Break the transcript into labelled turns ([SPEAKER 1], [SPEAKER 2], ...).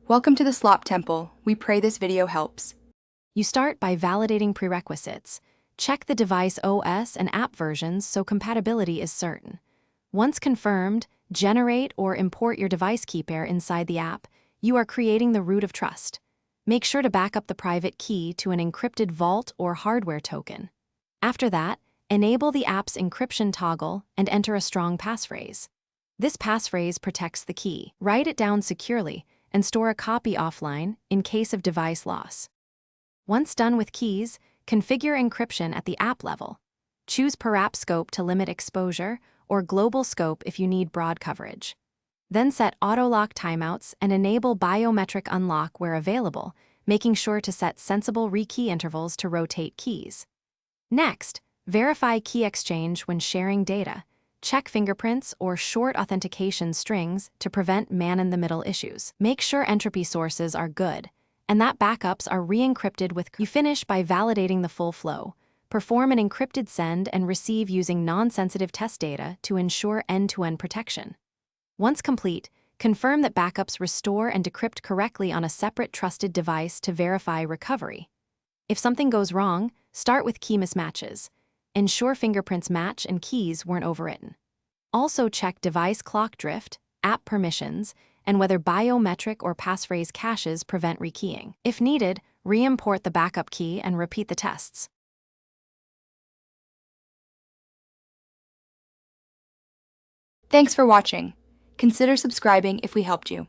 [SPEAKER 1] Welcome to the Slop Temple. We pray this video helps.
[SPEAKER 2] You start by validating prerequisites. Check the device OS and app versions so compatibility is certain. Once confirmed, generate or import your device key pair inside the app. You are creating the root of trust. Make sure to back up the private key to an encrypted vault or hardware token. After that, enable the app's encryption toggle and enter a strong passphrase. This passphrase protects the key. Write it down securely and store a copy offline in case of device loss. Once done with keys, configure encryption at the app level. Choose per app scope to limit exposure or global scope if you need broad coverage. Then set auto-lock timeouts and enable biometric unlock where available, making sure to set sensible rekey intervals to rotate keys. Next, verify key exchange when sharing data. Check fingerprints or short authentication strings to prevent man-in-the-middle issues. Make sure entropy sources are good, and that backups are re-encrypted with. You finish by validating the full flow. Perform an encrypted send and receive using non-sensitive test data to ensure end-to-end protection. Once complete, confirm that backups restore and decrypt correctly on a separate trusted device to verify recovery. If something goes wrong, start with key mismatches. Ensure fingerprints match and keys weren't overwritten. Also check device clock drift, app permissions, and whether biometric or passphrase caches prevent rekeying. If needed, re-import the backup key and repeat the tests.
[SPEAKER 1] Thanks for watching. Consider subscribing if we helped you.